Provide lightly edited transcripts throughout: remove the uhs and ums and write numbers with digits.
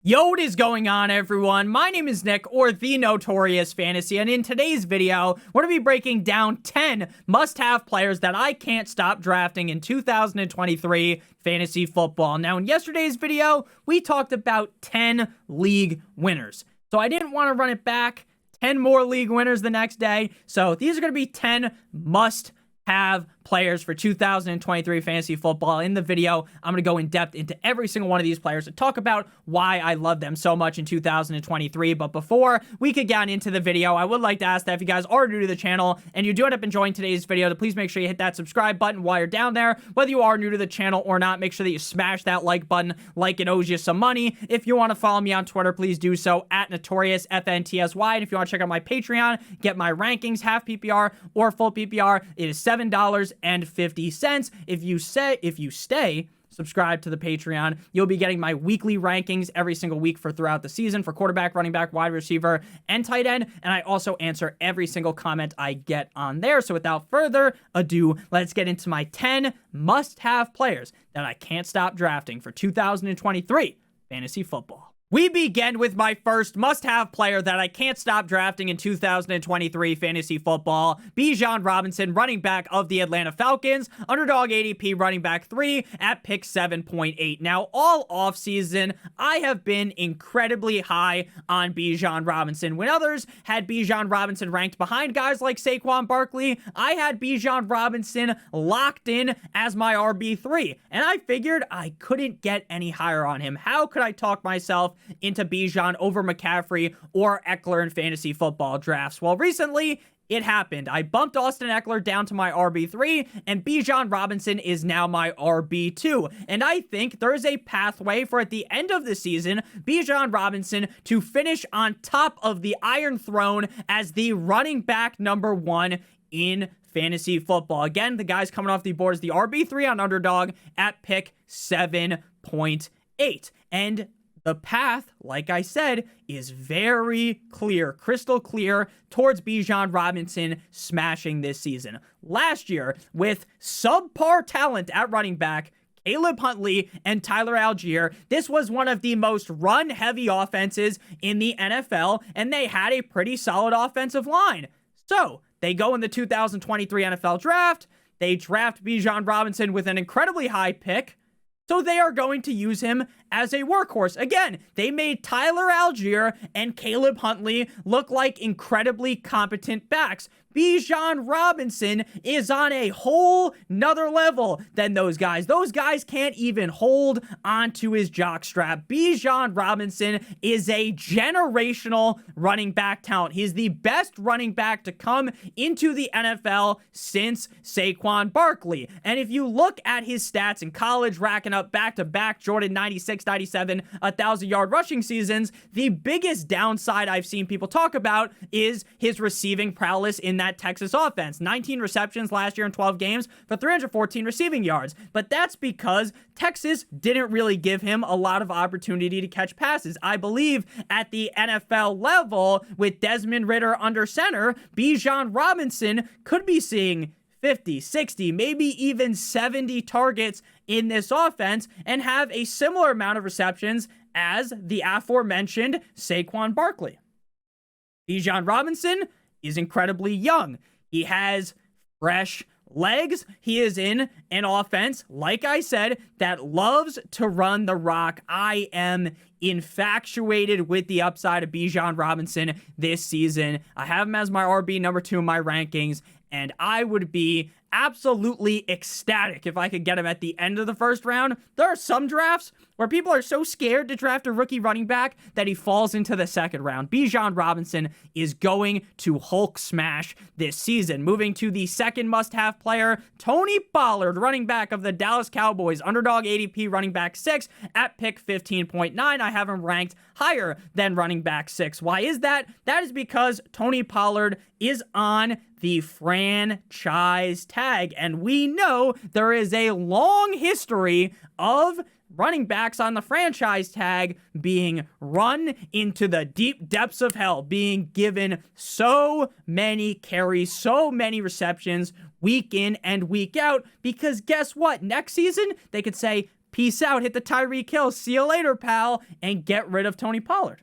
Yo, what is going on, everyone? My name is Nick, or the Notorious Fantasy, and in today's video, we're going to be breaking down 10 must-have players that I can't stop drafting in 2023 fantasy football. Now, in yesterday's video, we talked about 10 league winners, so I didn't want to run it back. 10 more league winners the next day, so these are going to be 10 must-have players for 2023 fantasy football. In the video, I'm going to go in depth into every single one of these players to talk about why I love them so much in 2023. But before we could get into the video, I would like to ask that if you guys are new to the channel and you do end up enjoying today's video, to please make sure you hit that subscribe button while you're down there. Whether you are new to the channel or not, make sure that you smash that like button like it owes you some money. If you want to follow me on Twitter, please do so at NotoriousSFNTSY. And if you want to check out my Patreon, get my rankings, half PPR or full PPR, it is $7.50. If you stay subscribed to the Patreon, you'll be getting my weekly rankings every single week for throughout the season for quarterback, running back, wide receiver, and tight end. And I also answer every single comment I get on there. So without further ado, let's get into my 10 must-have players that I can't stop drafting for 2023 fantasy football. We begin with my first must-have player that I can't stop drafting in 2023 fantasy football, Bijan Robinson, running back of the Atlanta Falcons, underdog ADP running back 3 at pick 7.8. Now, all offseason, I have been incredibly high on Bijan Robinson. When others had Bijan Robinson ranked behind guys like Saquon Barkley, I had Bijan Robinson locked in as my RB3, and I figured I couldn't get any higher on him. How could I talk myself into Bijan over McCaffrey or Eckler in fantasy football drafts? Well, recently, it happened. I bumped Austin Eckler down to my RB3, and Bijan Robinson is now my RB2. And I think there is a pathway for, at the end of the season, Bijan Robinson to finish on top of the Iron Throne as the running back number 1 in fantasy football. Again, the guy's coming off the board as the RB3 on Underdog at pick 7.8. And the path, like I said, is very clear, crystal clear, towards Bijan Robinson smashing this season. Last year, with subpar talent at running back, Caleb Huntley and Tyler Algier, this was one of the most run-heavy offenses in the NFL, and they had a pretty solid offensive line. So, they go in the 2023 NFL Draft, they draft Bijan Robinson with an incredibly high pick, so they are going to use him as a workhorse. Again, they made Tyler Algier and Caleb Huntley look like incredibly competent backs. Bijan Robinson is on a whole nother level than those guys. Those guys can't even hold onto his jockstrap. Bijan Robinson is a generational running back talent. He's the best running back to come into the NFL since Saquon Barkley. And if you look at his stats in college, racking up back-to-back Jordan 96, 97, 1,000-yard rushing seasons, the biggest downside I've seen people talk about is his receiving prowess in that Texas offense. 19 receptions last year in 12 games for 314 receiving yards. But that's because Texas didn't really give him a lot of opportunity to catch passes. I believe at the NFL level, with Desmond Ridder under center, Bijan Robinson could be seeing 50, 60, maybe even 70 targets in this offense and have a similar amount of receptions as the aforementioned Saquon Barkley. Bijan Robinson is incredibly young. He has fresh legs. He is in an offense, like I said, that loves to run the rock. I am infatuated with the upside of Bijan Robinson this season. I have him as my RB number 2 in my rankings, and I would be absolutely ecstatic if I could get him at the end of the first round. There are some drafts where people are so scared to draft a rookie running back that he falls into the second round. Bijan Robinson is going to Hulk smash this season. Moving to the second must-have player, Tony Pollard, running back of the Dallas Cowboys, underdog ADP running back 6 at pick 15.9. I have him ranked higher than running back 6. Why is that? That is because Tony Pollard is on the franchise tag, and we know there is a long history of running backs on the franchise tag being run into the deep depths of hell, being given so many carries, so many receptions week in and week out, because guess what? Next season, they could say, peace out, hit the Tyreek Hill, see you later, pal, and get rid of Tony Pollard.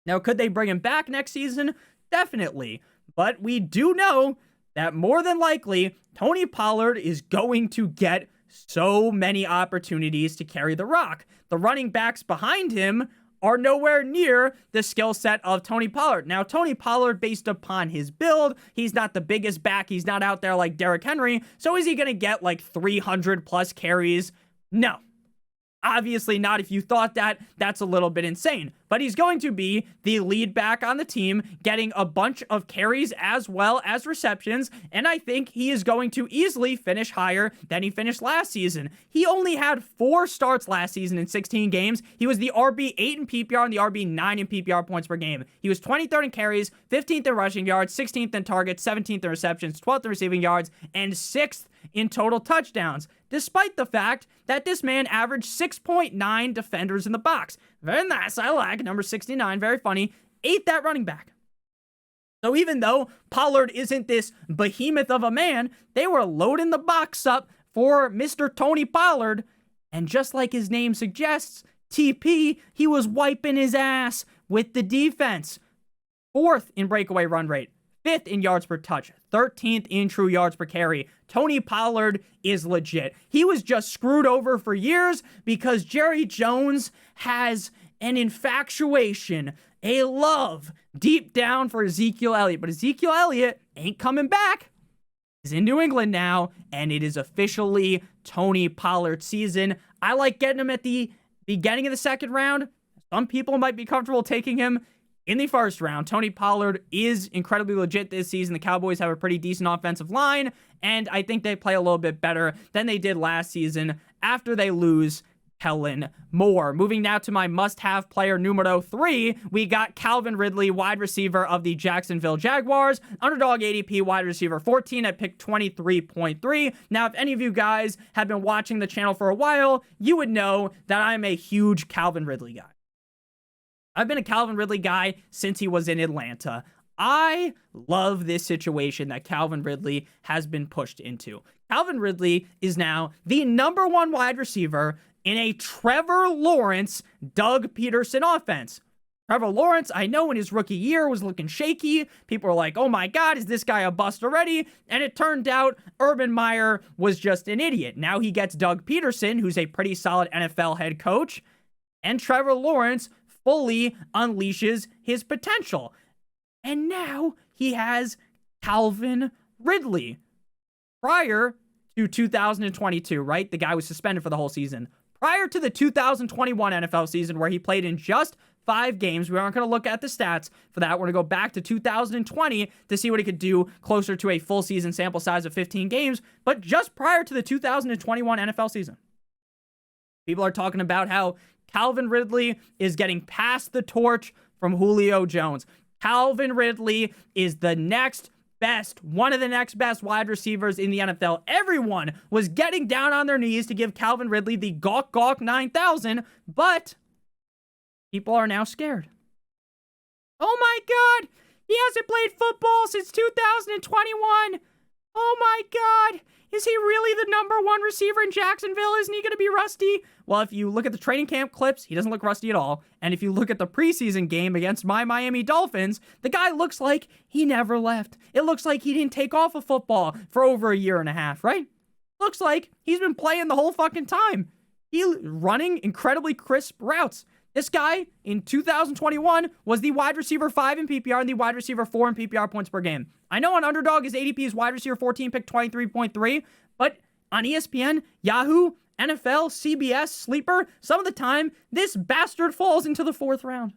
Now, could they bring him back next season? Definitely. But we do know that more than likely, Tony Pollard is going to get so many opportunities to carry the rock. The running backs behind him are nowhere near the skill set of Tony Pollard. Now, Tony Pollard, based upon his build, he's not the biggest back. He's not out there like Derrick Henry. So is he going to get like 300 plus carries? No. Obviously not. If you thought that, that's a little bit insane. But he's going to be the lead back on the team, getting a bunch of carries as well as receptions, and I think he is going to easily finish higher than he finished last season. He only had 4 starts last season in 16 games. He was the RB8 in PPR and the RB9 in PPR points per game. He was 23rd in carries, 15th in rushing yards, 16th in targets, 17th in receptions, 12th in receiving yards, and 6th in total touchdowns, despite the fact that this man averaged 6.9 defenders in the box. Very nice, I like. Number 69, very funny. 8th at running back. So even though Pollard isn't this behemoth of a man, they were loading the box up for Mr. Tony Pollard. And just like his name suggests, TP, he was wiping his ass with the defense. 4th in breakaway run rate. 5th in yards per touch, 13th in true yards per carry. Tony Pollard is legit. He was just screwed over for years because Jerry Jones has an infatuation, a love deep down for Ezekiel Elliott. But Ezekiel Elliott ain't coming back. He's in New England now, and it is officially Tony Pollard season. I like getting him at the beginning of the second round. Some people might be comfortable taking him in the first round. Tony Pollard is incredibly legit this season. The Cowboys have a pretty decent offensive line, and I think they play a little bit better than they did last season after they lose Kellen Moore. Moving now to my must-have player numero 3, we got Calvin Ridley, wide receiver of the Jacksonville Jaguars. Underdog ADP wide receiver 14 at pick 23.3. Now, if any of you guys have been watching the channel for a while, you would know that I'm a huge Calvin Ridley guy. I've been a Calvin Ridley guy since he was in Atlanta. I love this situation that Calvin Ridley has been pushed into. Calvin Ridley is now the number 1 wide receiver in a Trevor Lawrence, Doug Peterson offense. Trevor Lawrence, I know in his rookie year was looking shaky. People were like, oh my God, is this guy a bust already? And it turned out Urban Meyer was just an idiot. Now he gets Doug Peterson, who's a pretty solid NFL head coach, and Trevor Lawrence fully unleashes his potential. And now he has Calvin Ridley. Prior to 2022, right? The guy was suspended for the whole season. Prior to the 2021 NFL season, where he played in just 5 games, we aren't going to look at the stats for that. We're going to go back to 2020 to see what he could do closer to a full season sample size of 15 games. But just prior to the 2021 NFL season, people are talking about how Calvin Ridley is getting past the torch from Julio Jones. Calvin Ridley is the next best, one of the next best wide receivers in the NFL. Everyone was getting down on their knees to give Calvin Ridley the Gawk Gawk 9000, but people are now scared. Oh my God, he hasn't played football since 2021. Oh my God. Is he really the number 1 receiver in Jacksonville? Isn't he going to be rusty? Well, if you look at the training camp clips, he doesn't look rusty at all. And if you look at the preseason game against my Miami Dolphins, the guy looks like he never left. It looks like he didn't take off of football for over a year and a half, right? Looks like he's been playing the whole fucking time. He's running incredibly crisp routes. This guy in 2021 was the wide receiver 5 in PPR and the wide receiver 4 in PPR points per game. I know on Underdog his ADP is wide receiver 14, pick 23.3, but on ESPN, Yahoo, NFL, CBS, Sleeper, some of the time, this bastard falls into the 4th round.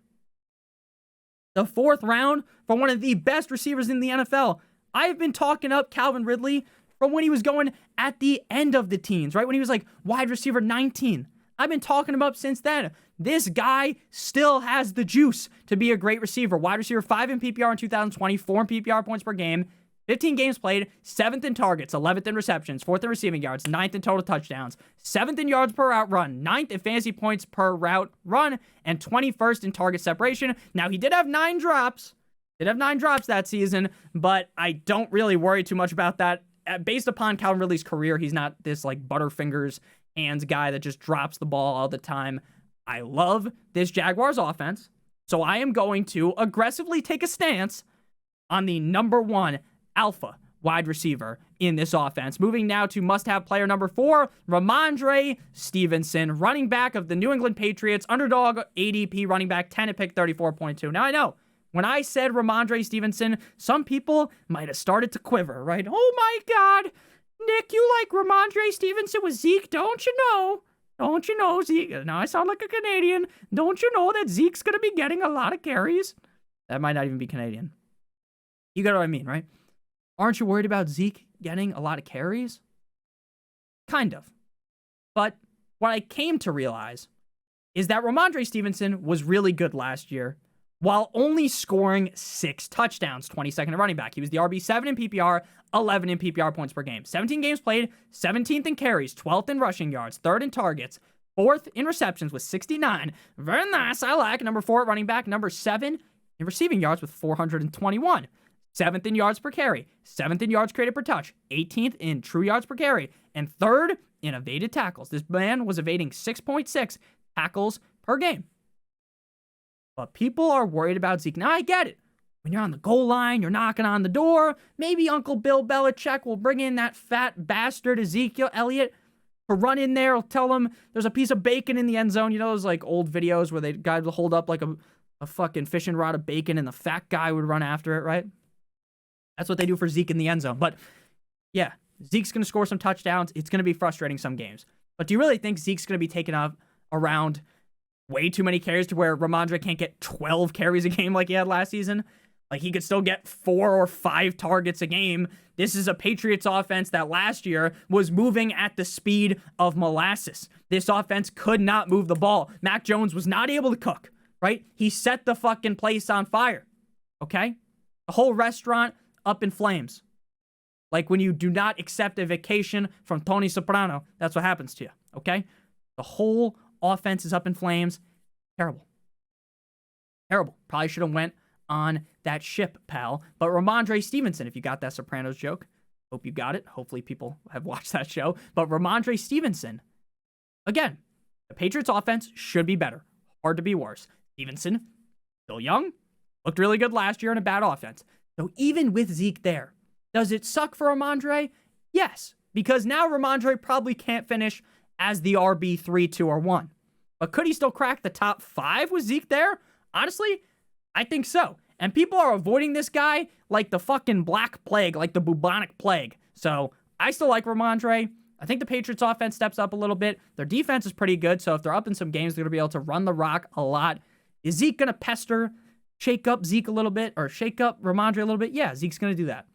The 4th round for one of the best receivers in the NFL. I have been talking up Calvin Ridley from when he was going at the end of the teens, right? When he was like wide receiver 19. I've been talking him up since then. This guy still has the juice to be a great receiver. Wide receiver 5 in PPR in 2020, 4 in PPR points per game, 15 games played, 7th in targets, 11th in receptions, 4th in receiving yards, 9th in total touchdowns, 7th in yards per route run, 9th in fantasy points per route run, and 21st in target separation. Now, he did have 9 drops. That season, but I don't really worry too much about that. Based upon Calvin Ridley's career, he's not this like Butterfingers hands guy that just drops the ball all the time. I love this Jaguars offense, so I am going to aggressively take a stance on the number 1 alpha wide receiver in this offense. Moving now to must-have player number 4, Rhamondre Stevenson, running back of the New England Patriots, underdog ADP running back, 10 at pick 34.2. Now, I know, when I said Rhamondre Stevenson, some people might have started to quiver, right? Oh my God, Nick, you like Rhamondre Stevenson with Zeke, don't you know? Don't you know, Zeke? Now I sound like a Canadian. Don't you know that Zeke's going to be getting a lot of carries? That might not even be Canadian. You get what I mean, right? Aren't you worried about Zeke getting a lot of carries? Kind of. But what I came to realize is that Rhamondre Stevenson was really good last year while only scoring 6 touchdowns, 22nd at running back. He was the RB7 in PPR, 11 in PPR points per game. 17 games played, 17th in carries, 12th in rushing yards, 3rd in targets, 4th in receptions with 69. Very nice, I like. Number 4 at running back, number 7 in receiving yards with 421. 7th in yards per carry, 7th in yards created per touch, 18th in true yards per carry, and 3rd in evaded tackles. This man was evading 6.6 tackles per game. But people are worried about Zeke. Now, I get it. When you're on the goal line, you're knocking on the door. Maybe Uncle Bill Belichick will bring in that fat bastard Ezekiel Elliott to run in there. He'll tell him there's a piece of bacon in the end zone. You know those like old videos where the guy would hold up like a fucking fishing rod of bacon and the fat guy would run after it, right? That's what they do for Zeke in the end zone. But yeah, Zeke's going to score some touchdowns. It's going to be frustrating some games. But do you really think Zeke's going to be taken up around way too many carries to where Rhamondre can't get 12 carries a game like he had last season? Like he could still get 4 or 5 targets a game. This is a Patriots offense that last year was moving at the speed of molasses. This offense could not move the ball. Mac Jones was not able to cook, right? He set the fucking place on fire, okay? The whole restaurant up in flames. Like when you do not accept a vacation from Tony Soprano, that's what happens to you, okay? The whole offense is up in flames. Terrible. Terrible. Probably should have went on that ship, pal. But Rhamondre Stevenson, if you got that Sopranos joke, hope you got it. Hopefully people have watched that show. But Rhamondre Stevenson, again, the Patriots offense should be better. Hard to be worse. Stevenson, still young, looked really good last year in a bad offense. So even with Zeke there, does it suck for Rhamondre? Yes, because now Rhamondre probably can't finish as the RB3, 2, or 1. But could he still crack the top 5 with Zeke there? Honestly, I think so. And people are avoiding this guy like the fucking black plague, like the bubonic plague. So I still like Rhamondre. I think the Patriots offense steps up a little bit. Their defense is pretty good, so if they're up in some games, they're going to be able to run the rock a lot. Is Zeke going to shake up Zeke a little bit, or shake up Rhamondre a little bit? Yeah, Zeke's going to do that.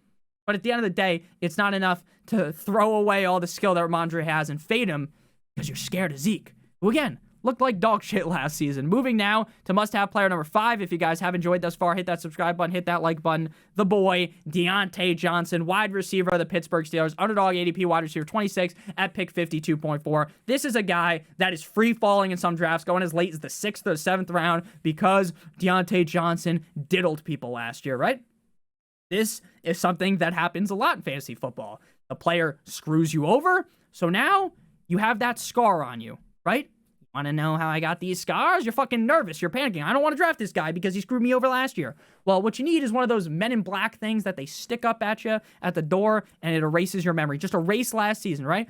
But at the end of the day, it's not enough to throw away all the skill that Rhamondre has and fade him because you're scared of Zeke, who again looked like dog shit last season. Moving now to must-have player number 5. If you guys have enjoyed thus far, hit that subscribe button, hit that like button. The boy, Diontae Johnson, wide receiver of the Pittsburgh Steelers, underdog ADP wide receiver 26 at pick 52.4. This is a guy that is free-falling in some drafts, going as late as the 6th or 7th round because Diontae Johnson diddled people last year, right? This is something that happens a lot in fantasy football. The player screws you over, so now you have that scar on you, right? Want to know how I got these scars? You're fucking nervous. You're panicking. I don't want to draft this guy because he screwed me over last year. Well, what you need is one of those Men in Black things that they stick up at you at the door and it erases your memory. Just erase last season, right?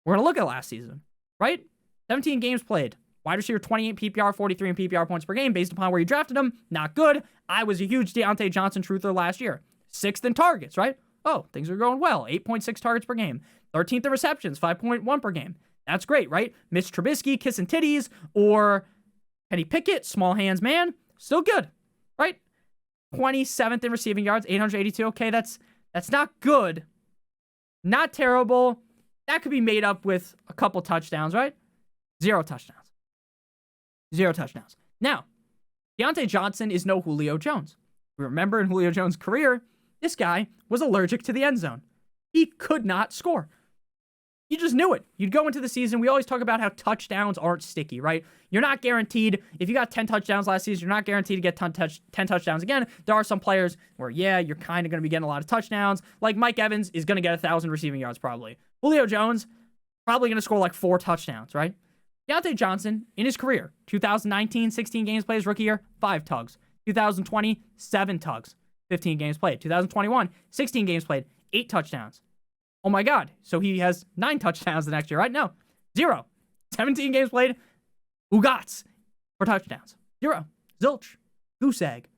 We're going to look at last season, right? 17 games played. Wide receiver 28 PPR, 43 in PPR points per game based upon where you drafted him. Not good. I was a huge Diontae Johnson truther last year. 6th in targets, right? Oh, things are going well. 8.6 targets per game. 13th in receptions, 5.1 per game. That's great, right? Mitch Trubisky, kissing titties, or Kenny Pickett, small hands man, still good, right? 27th in receiving yards, 882. Okay, that's not good. Not terrible. That could be made up with a couple touchdowns, right? 0 touchdowns. 0 touchdowns. Now, Diontae Johnson is no Julio Jones. Remember in Julio Jones' career, this guy was allergic to the end zone. He could not score. You just knew it. You'd go into the season. We always talk about how touchdowns aren't sticky, right? You're not guaranteed. If you got 10 touchdowns last season, you're not guaranteed to get 10 touchdowns again. There are some players where, yeah, you're kind of going to be getting a lot of touchdowns. Like Mike Evans is going to get 1,000 receiving yards probably. Julio Jones, probably going to score like 4 touchdowns, right? Diontae Johnson, in his career, 2019, 16 games played his rookie year, 5 tugs. 2020, 7 tugs, 15 games played. 2021, 16 games played, 8 touchdowns. Oh my God. So he has 9 touchdowns the next year, right? No, 0. 17 games played, Ugats for touchdowns. 0. Zilch. Goose egg.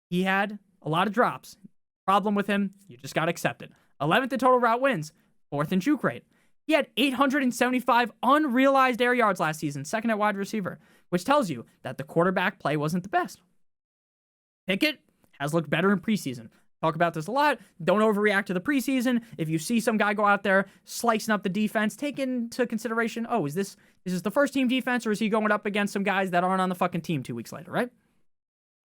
He had a lot of drops. Problem with him, you just got to accept it. 11th in total route wins, 4th in juke rate. He had 875 unrealized air yards last season, 2nd at wide receiver, which tells you that the quarterback play wasn't the best. Pickett has looked better in preseason. Talk about this a lot. Don't overreact to the preseason. If you see some guy go out there slicing up the defense, take into consideration, oh, is this the first team defense, or is he going up against some guys that aren't on the fucking team 2 weeks later, right?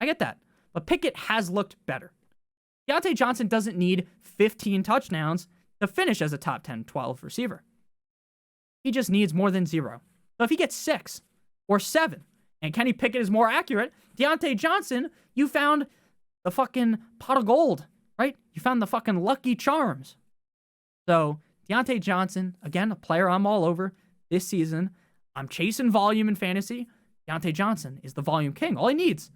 I get that. But Pickett has looked better. Diontae Johnson doesn't need 15 touchdowns to finish as a top 10, 12 receiver. He just needs more than 0. So if he gets 6 or 7, and Kenny Pickett is more accurate, Diontae Johnson, you found the fucking pot of gold, right? You found the fucking lucky charms. So Diontae Johnson, again, a player I'm all over this season. I'm chasing volume in fantasy. Diontae Johnson is the volume king. All he needs,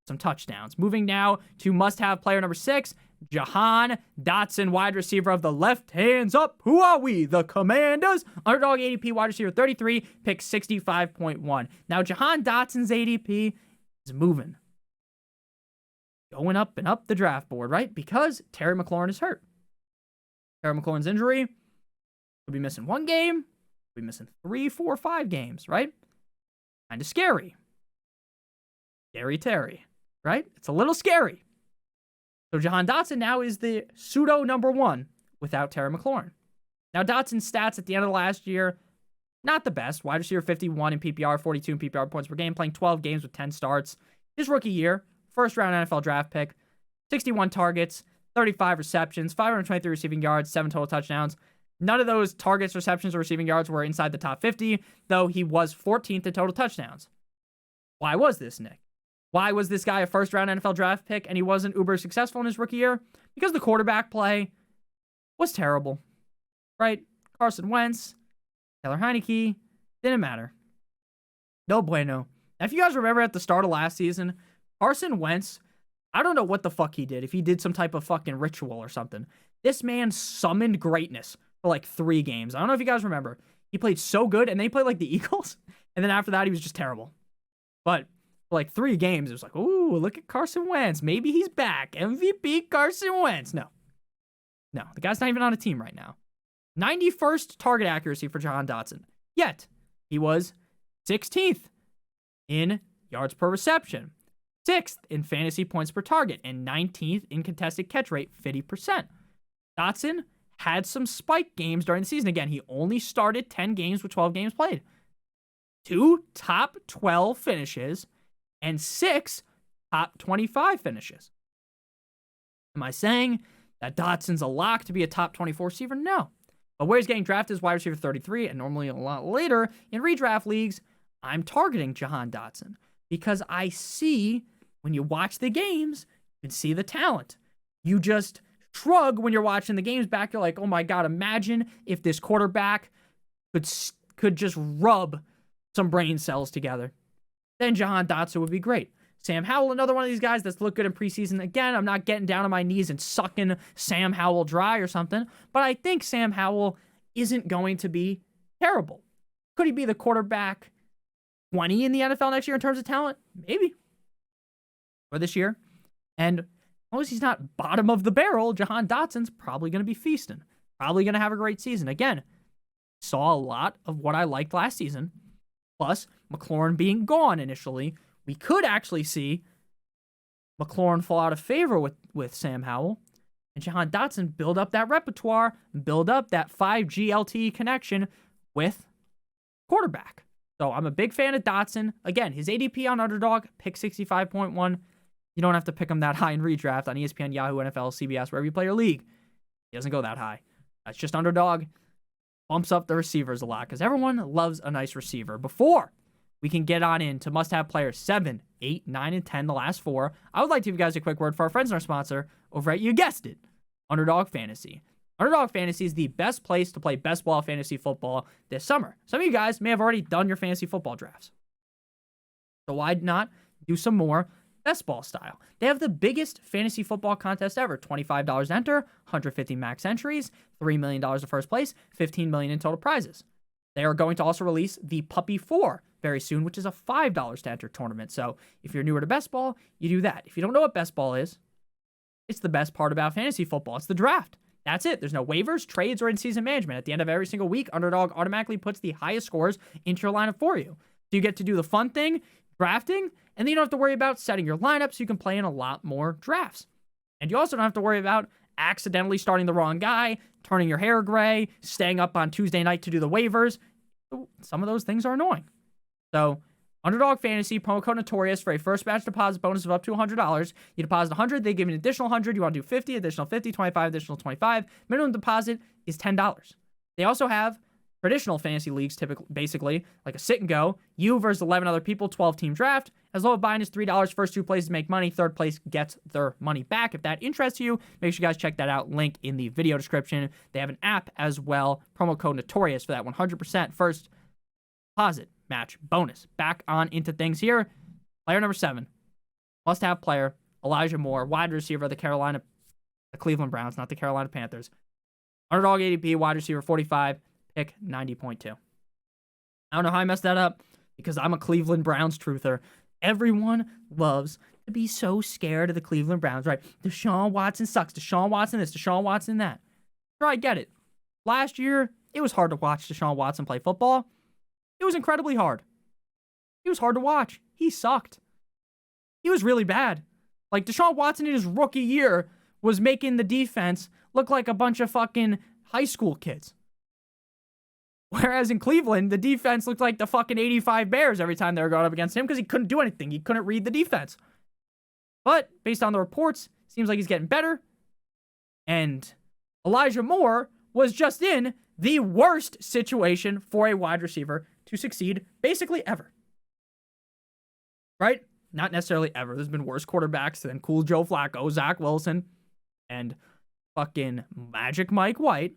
some touchdowns. Moving now to must-have player number 6, Jahan Dotson, wide receiver of the left hands up. Who are we? The Commanders. Underdog ADP, wide receiver 33, pick 65.1. Now, Jahan Dotson's ADP is moving. Going up and up the draft board, right? Because Terry McLaurin is hurt. Terry McLaurin's injury could be missing 1 game, could be missing 3, 4, 5 games, right? Kind of scary. Scary Terry, right? It's a little scary. So Jahan Dotson now is the pseudo number 1 without Terry McLaurin. Now Dotson's stats at the end of the last year, not the best. Wide receiver 51 in PPR, 42 in PPR points per game, playing 12 games with 10 starts. His rookie year, first round NFL draft pick, 61 targets, 35 receptions, 523 receiving yards, 7 total touchdowns. None of those targets, receptions, or receiving yards were inside the top 50, though he was 14th in total touchdowns. Why was this, Nick? Why was this guy a first-round NFL draft pick and he wasn't uber successful in his rookie year? Because the quarterback play was terrible, right? Carson Wentz, Taylor Heineke, didn't matter. No bueno. Now, if you guys remember at the start of last season, Carson Wentz, I don't know what the fuck he did, if he did some type of fucking ritual or something. This man summoned greatness for like 3 games. I don't know if you guys remember. He played so good, and then he played like the Eagles, and then after that, he was just terrible. But for like 3 games, it was like, ooh, look at Carson Wentz. Maybe he's back. MVP Carson Wentz. No, the guy's not even on a team right now. 91st target accuracy for Jahan Dotson. Yet, he was 16th in yards per reception, 6th in fantasy points per target, and 19th in contested catch rate, 50%. Dotson had some spike games during the season. Again, he only started 10 games with 12 games played. 2 top 12 finishes and 6 top 25 finishes. Am I saying that Dotson's a lock to be a top 24 receiver? No. But where he's getting drafted is wide receiver 33, and normally a lot later in redraft leagues, I'm targeting Jahan Dotson because I see, when you watch the games, you can see the talent. You just shrug when you're watching the games back. You're like, oh my God, imagine if this quarterback could just rub some brain cells together. Then Jahan Dotson would be great. Sam Howell, another one of these guys that's looked good in preseason. Again, I'm not getting down on my knees and sucking Sam Howell dry or something, but I think Sam Howell isn't going to be terrible. Could he be the quarterback 20 in the NFL next year in terms of talent? Maybe. Or this year. And as long as he's not bottom of the barrel, Jahan Dotson's probably going to be feasting. Probably going to have a great season. Again, saw a lot of what I liked last season. Plus, McLaurin being gone initially, we could actually see McLaurin fall out of favor with Sam Howell and Jahan Dotson build up that repertoire, build up that 5G LTE connection with quarterback. So I'm a big fan of Dotson. Again, his ADP on Underdog, pick 65.1. You don't have to pick him that high in redraft on ESPN, Yahoo, NFL, CBS, wherever you play your league. He doesn't go that high. That's just Underdog. Bumps up the receivers a lot because everyone loves a nice receiver. Before we can get on into must-have players 7, 8, 9, and 10, the last 4, I would like to give you guys a quick word for our friends and our sponsor over at, you guessed it, Underdog Fantasy. Underdog Fantasy is the best place to play best ball fantasy football this summer. Some of you guys may have already done your fantasy football drafts. So why not do some more best ball style? They have the biggest fantasy football contest ever. $25 to enter, 150 max entries, $3 million to first place, $15 million in total prizes. They are going to also release the Puppy 4 very soon, which is a $5 to enter tournament. So if you're newer to best ball, you do that. If you don't know what best ball is, it's the best part about fantasy football. It's the draft. That's it. There's no waivers, trades, or in-season management. At the end of every single week, Underdog automatically puts the highest scores into your lineup for you. So you get to do the fun thing, drafting, and then you don't have to worry about setting your lineup so you can play in a lot more drafts. And you also don't have to worry about accidentally starting the wrong guy, turning your hair gray, staying up on Tuesday night to do the waivers. Some of those things are annoying. So Underdog Fantasy, promo code Notorious for a first batch deposit bonus of up to $100. You deposit $100, they give you an additional $100. You want to do 50, additional 50, 25, additional 25. Minimum deposit is $10. They also have traditional fantasy leagues, typically, basically, like a sit and go. You versus 11 other people, 12-team draft. As low as buy-in is $3. First two places make money. Third place gets their money back. If that interests you, make sure you guys check that out. Link in the video description. They have an app as well. Promo code Notorious for that 100% first deposit match bonus. Back on into things here. Player number 7. Must-have player. Elijah Moore, wide receiver of the Cleveland Browns, not the Carolina Panthers. Underdog ADP, wide receiver 45, pick 90.2. I don't know how I messed that up because I'm a Cleveland Browns truther. Everyone loves to be so scared of the Cleveland Browns, right? Deshaun Watson sucks. Deshaun Watson this, Deshaun Watson that. Sure, I get it. Last year, it was hard to watch Deshaun Watson play football. It was incredibly hard. It was hard to watch. He sucked. He was really bad. Like, Deshaun Watson in his rookie year was making the defense look like a bunch of fucking high school kids. Whereas in Cleveland, the defense looked like the fucking 85 Bears every time they were going up against him because he couldn't do anything. He couldn't read the defense. But based on the reports, seems like he's getting better. And Elijah Moore was just in the worst situation for a wide receiver to succeed basically ever. Right? Not necessarily ever. There's been worse quarterbacks than Cool Joe Flacco, Zach Wilson, and fucking Magic Mike White.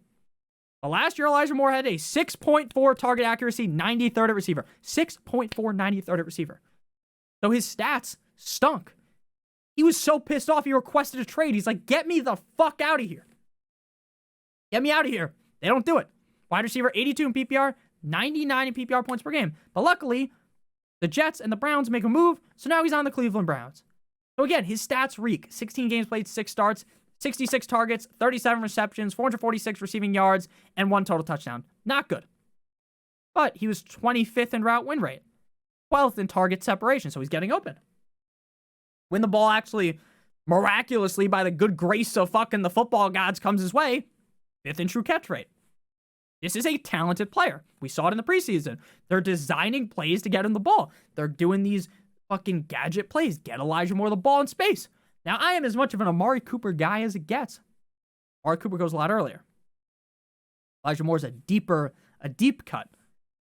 But last year, Elijah Moore had a 6.4 target accuracy, 93rd at receiver. 6.4, 93rd at receiver. So his stats stunk. He was so pissed off, he requested a trade. He's like, get me the fuck out of here. Get me out of here. They don't do it. Wide receiver, 82 in PPR, 99 in PPR points per game. But luckily, the Jets and the Browns make a move, so now he's on the Cleveland Browns. So again, his stats reek. 16 games played, 6 starts, 66 targets, 37 receptions, 446 receiving yards, and 1 total touchdown. Not good. But he was 25th in route win rate, 12th in target separation, so he's getting open. When the ball actually, miraculously, by the good grace of fucking the football gods comes his way, 5th in true catch rate. This is a talented player. We saw it in the preseason. They're designing plays to get him the ball. They're doing these fucking gadget plays. Get Elijah Moore the ball in space. Now, I am as much of an Amari Cooper guy as it gets. Amari Cooper goes a lot earlier. Elijah Moore's a deep cut.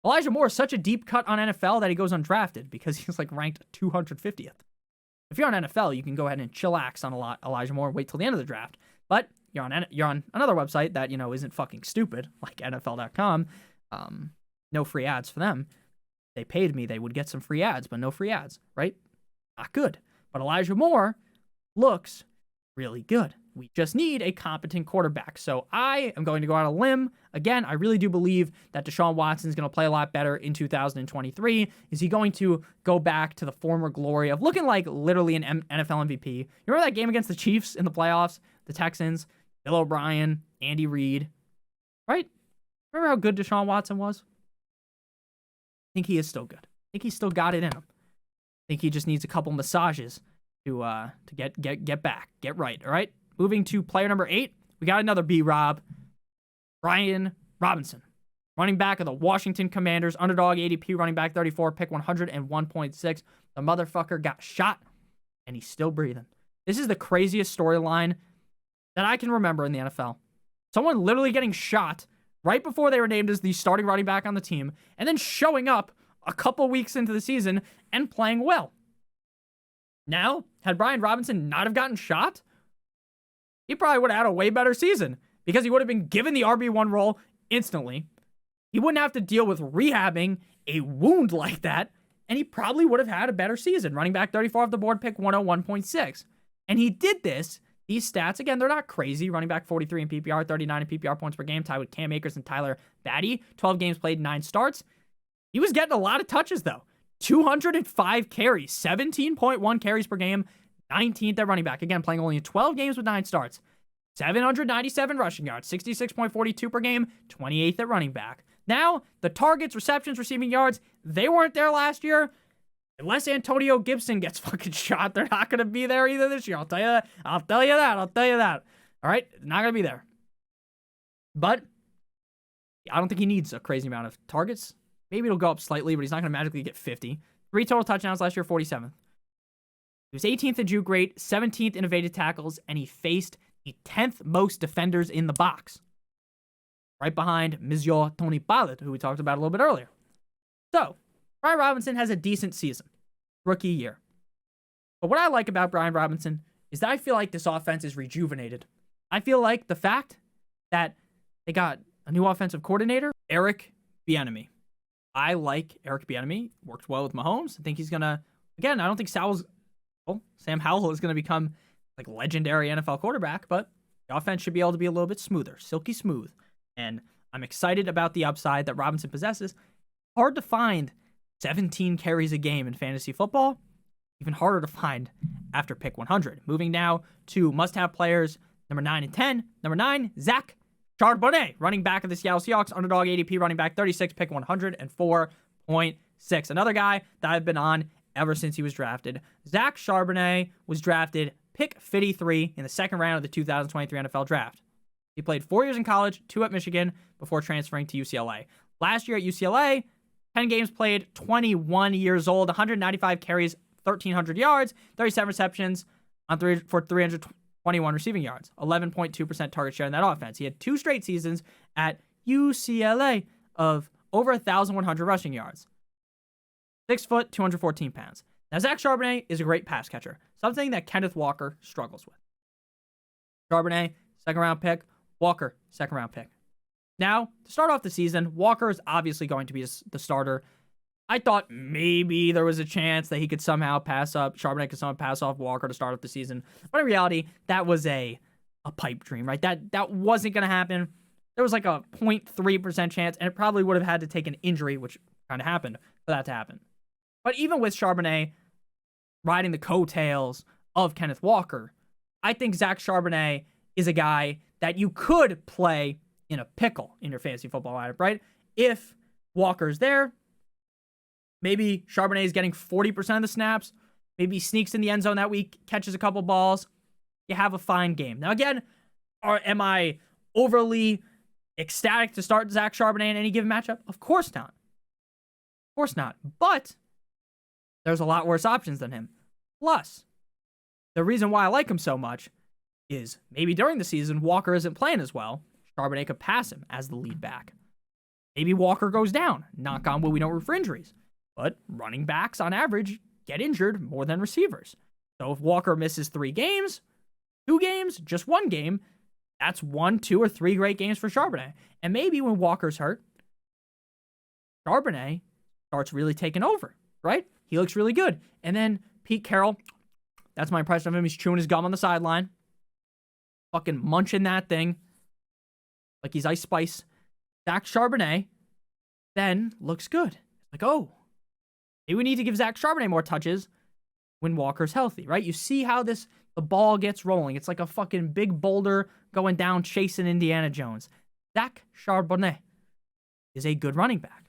Elijah Moore is such a deep cut on NFL that he goes undrafted because he's like ranked 250th. If you're on NFL, you can go ahead and chillax on Elijah Moore and wait till the end of the draft. But you're on another website that, you know, isn't fucking stupid, like NFL.com. No free ads for them. They paid me, they would get some free ads, but no free ads, right? Not good. But Elijah Moore looks really good. We just need a competent quarterback. So I am going to go out on a limb. Again, I really do believe that Deshaun Watson is going to play a lot better in 2023. Is he going to go back to the former glory of looking like literally an NFL MVP? You remember that game against the Chiefs in the playoffs? The Texans, Bill O'Brien, Andy Reid, right? Remember how good Deshaun Watson was? I think he is still good. I think he's still got it in him. I think he just needs a couple massages to get back, get right. All right. Moving to player number 8, we got another B-Rob, Brian Robinson, running back of the Washington Commanders, underdog ADP, running back 34, pick 101.6. The motherfucker got shot, and he's still breathing. This is the craziest storyline that I can remember in the NFL. Someone literally getting shot right before they were named as the starting running back on the team, and then showing up a couple weeks into the season and playing well. Now, had Brian Robinson not have gotten shot, he probably would have had a way better season because he would have been given the RB1 role instantly. He wouldn't have to deal with rehabbing a wound like that, and he probably would have had a better season. Running back 34 off the board, pick 101.6. And he did this. These stats, again, they're not crazy. Running back 43 in PPR, 39 in PPR points per game, tied with Cam Akers and Tyler Batty. 12 games played, 9 starts. He was getting a lot of touches, though. 205 carries, 17.1 carries per game, 19th at running back. Again, playing only in 12 games with 9 starts. 797 rushing yards, 66.42 per game, 28th at running back. Now, the targets, receptions, receiving yards, they weren't there last year. Unless Antonio Gibson gets fucking shot, they're not going to be there either this year. I'll tell you that. I'll tell you that. All right? Not going to be there. But I don't think he needs a crazy amount of targets. Maybe it'll go up slightly, but he's not going to magically get 50. 3 total touchdowns last year, 47th. He was 18th in juke rate, 17th in evaded tackles, and he faced the 10th most defenders in the box. Right behind Monsieur Tony Pollard, who we talked about a little bit earlier. So, Brian Robinson has a decent season. Rookie year. But what I like about Brian Robinson is that I feel like this offense is rejuvenated. I feel like the fact that they got a new offensive coordinator, Eric Bieniemy. I like Eric Bieniemy. Works well with Mahomes. I think he's going to, again, I don't think Sam Howell is going to become like legendary NFL quarterback, but the offense should be able to be a little bit smoother, silky smooth. And I'm excited about the upside that Robinson possesses. Hard to find 17 carries a game in fantasy football. Even harder to find after pick 100. Moving now to must-have players, number 9 and 10. Number 9, Zach Charbonnet, running back of the Seattle Seahawks, underdog ADP, running back 36, pick 104.6. Another guy that I've been on ever since he was drafted. Zach Charbonnet was drafted pick 53 in the second round of the 2023 NFL Draft. He played 4 years in college, 2 at Michigan, before transferring to UCLA. Last year at UCLA, 10 games played, 21 years old, 195 carries, 1,300 yards, 37 receptions for 321 receiving yards, 11.2% target share in that offense. He had 2 straight seasons at UCLA of over 1,100 rushing yards. 6 foot, 214 pounds. Now, Zach Charbonnet is a great pass catcher, something that Kenneth Walker struggles with. Charbonnet, second-round pick. Walker, second-round pick. Now, to start off the season, Walker is obviously going to be the starter. I thought maybe there was a chance that he could somehow Charbonnet could somehow pass off Walker to start off the season. But in reality, that was a pipe dream, right? That wasn't going to happen. There was like a 0.3% chance, and it probably would have had to take an injury, which kind of happened, for that to happen. But even with Charbonnet riding the coattails of Kenneth Walker, I think Zach Charbonnet is a guy that you could play in a pickle in your fantasy football lineup, right? If Walker's there, maybe Charbonnet is getting 40% of the snaps, maybe sneaks in the end zone that week, catches a couple balls, you have a fine game. Now again, am I overly ecstatic to start Zach Charbonnet in any given matchup? Of course not. Of course not. But there's a lot worse options than him. Plus, the reason why I like him so much is maybe during the season, Walker isn't playing as well. Charbonnet could pass him as the lead back. Maybe Walker goes down. Knock on wood, we don't root for injuries. But running backs, on average, get injured more than receivers. So if Walker misses 3 games, 2 games, just 1 game, that's 1, 2, or 3 great games for Charbonnet. And maybe when Walker's hurt, Charbonnet starts really taking over, right? He looks really good. And then Pete Carroll, that's my impression of him. He's chewing his gum on the sideline. Fucking munching that thing like he's Ice Spice. Zach Charbonnet then looks good. Like, oh, maybe we need to give Zach Charbonnet more touches when Walker's healthy, right? You see how the ball gets rolling. It's like a fucking big boulder going down chasing Indiana Jones. Zach Charbonnet is a good running back.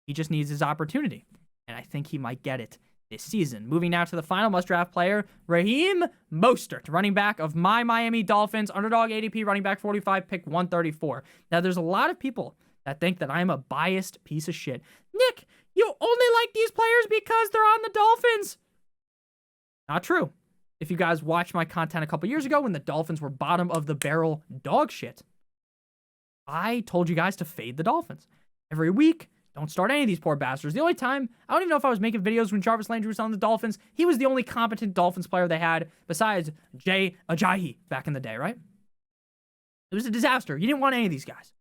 He just needs his opportunity, and I think he might get it this season. Moving now to the final must-draft player, Raheem Mostert, running back of my Miami Dolphins, underdog ADP, running back 45, pick 134. Now, there's a lot of people that think that I'm a biased piece of shit. Nick, you only like these players because they're on the Dolphins. Not true. If you guys watched my content a couple years ago when the Dolphins were bottom of the barrel dog shit, I told you guys to fade the Dolphins. Every week, don't start any of these poor bastards. The only time, I don't even know if I was making videos when Jarvis Landry was on the Dolphins. He was the only competent Dolphins player they had besides Jay Ajayi back in the day, right? It was a disaster. You didn't want any of these guys.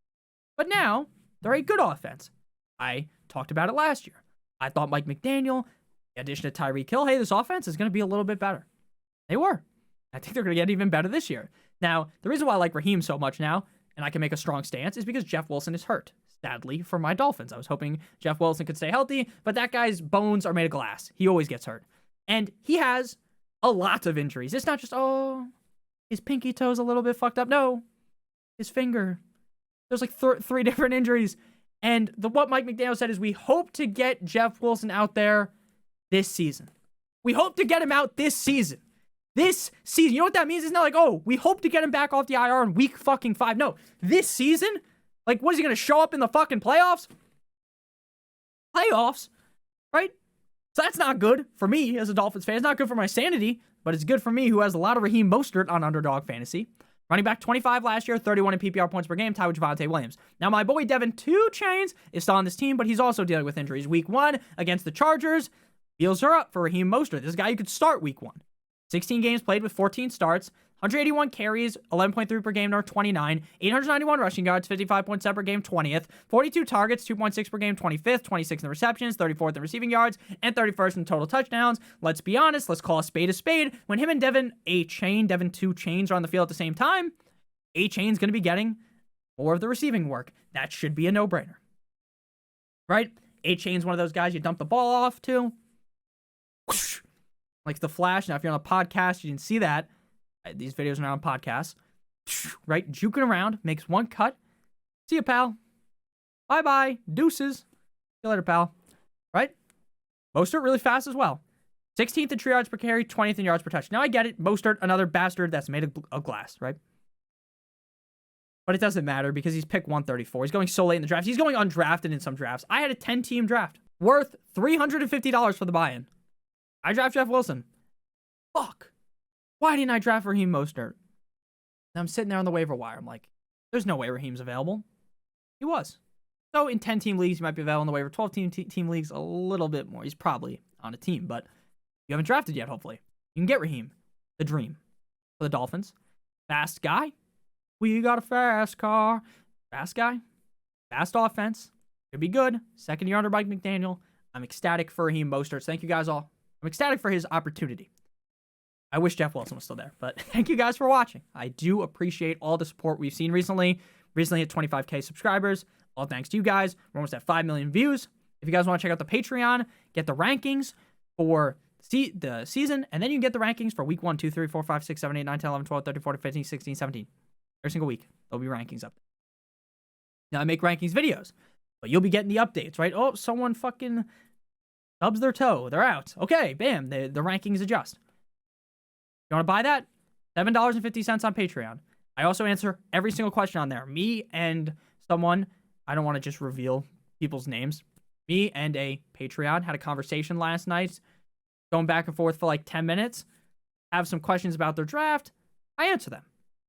But now, they're a good offense. I talked about it last year. I thought Mike McDaniel, in addition to Tyreek Hill, hey, this offense is going to be a little bit better. They were. I think they're going to get even better this year. Now, the reason why I like Raheem so much now, and I can make a strong stance, is because Jeff Wilson is hurt. Sadly, for my Dolphins. I was hoping Jeff Wilson could stay healthy, but that guy's bones are made of glass. He always gets hurt. And he has a lot of injuries. It's not just, oh, his pinky toe's a little bit fucked up. No, his finger. There's like 3 different injuries. And what Mike McDaniel said is, we hope to get Jeff Wilson out there this season. We hope to get him out this season. This season. You know what that means? It's not like, oh, we hope to get him back off the IR in week fucking 5. No, this season? Like, what is he going to show up in the fucking playoffs? Playoffs, right? So that's not good for me as a Dolphins fan. It's not good for my sanity, but it's good for me who has a lot of Raheem Mostert on Underdog Fantasy. Running back 25 last year, 31 in PPR points per game, tied with Javonte Williams. Now, my boy Devin 2 Chains is still on this team, but he's also dealing with injuries. Week 1 against the Chargers, wheels are up for Raheem Mostert. This guy you could start week 1. 16 games played with 14 starts, 181 carries, 11.3 per game, number 29, 891 rushing yards, 55.7 per game, 20th, 42 targets, 2.6 per game, 25th, 26 in the receptions, 34th in receiving yards, and 31st in total touchdowns. Let's be honest, let's call a spade a spade. When him and Devin 2 Chains are on the field at the same time, Chain's going to be getting more of the receiving work. That should be a no-brainer. Right? Chain's one of those guys you dump the ball off to. Whoosh, like the Flash. Now, if you're on a podcast, you didn't see that. These videos are now on podcasts. Right? Juking around. Makes one cut. See you, pal. Bye-bye. Deuces. See you later, pal. Right? Mostert really fast as well. 16th in true yards per carry, 20th in yards per touch. Now, I get it. Mostert, another bastard that's made of glass, right? But it doesn't matter because he's picked 134. He's going so late in the draft. He's going undrafted in some drafts. I had a 10-team draft worth $350 for the buy-in. I draft Jeff Wilson. Fuck. Why didn't I draft Raheem Mostert? And I'm sitting there on the waiver wire. I'm like, there's no way Raheem's available. He was. So in 10-team leagues, he might be available on the waiver. 12-team leagues, a little bit more. He's probably on a team, but you haven't drafted yet, hopefully. You can get Raheem. The dream. For the Dolphins. Fast guy. We got a fast car. Fast guy. Fast offense. Could be good. Second year under Mike McDaniel. I'm ecstatic for Raheem Mostert. Thank you guys all. I'm ecstatic for his opportunity. I wish Jeff Wilson was still there, but thank you guys for watching. I do appreciate all the support we've seen recently. Recently hit 25K subscribers. All thanks to you guys. We're almost at 5 million views. If you guys want to check out the Patreon, get the rankings for the season, and then you can get the rankings for week 1, 2, 3, 4, 5, 6, 7, 8, 9, 10, 11, 12, 13, 14, 15, 16, 17. Every single week, there'll be rankings up there. Now, I make rankings videos, but you'll be getting the updates, right? Oh, someone fucking stubs their toe. They're out. Okay, bam. The rankings adjust. You want to buy that? $7.50 on Patreon. I also answer every single question on there. Me and someone, I don't want to just reveal people's names. Me and a Patreon had a conversation last night, going back and forth for like 10 minutes. Have some questions about their draft. I answer them.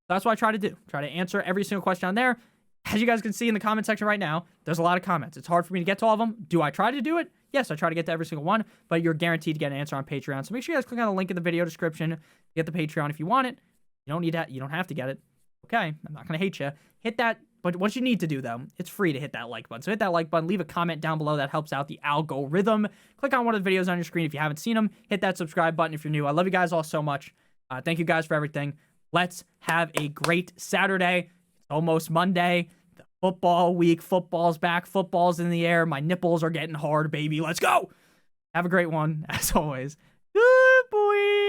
That's what I try to do. Try to answer every single question on there. As you guys can see in the comment section right now, there's a lot of comments. It's hard for me to get to all of them. Do I try to do it? Yes, I try to get to every single one, but you're guaranteed to get an answer on Patreon. So make sure you guys click on the link in the video description to get the Patreon if you want it. You don't need that. You don't have to get it. Okay, I'm not going to hate you. Hit that. But what you need to do, though, it's free to hit that like button. So hit that like button. Leave a comment down below. That helps out the algorithm. Click on one of the videos on your screen if you haven't seen them. Hit that subscribe button if you're new. I love you guys all so much. Thank you guys for everything. Let's have a great Saturday. It's almost Monday. The football week. Football's back. Football's in the air. My nipples are getting hard, baby. Let's go. Have a great one, as always. Good boy.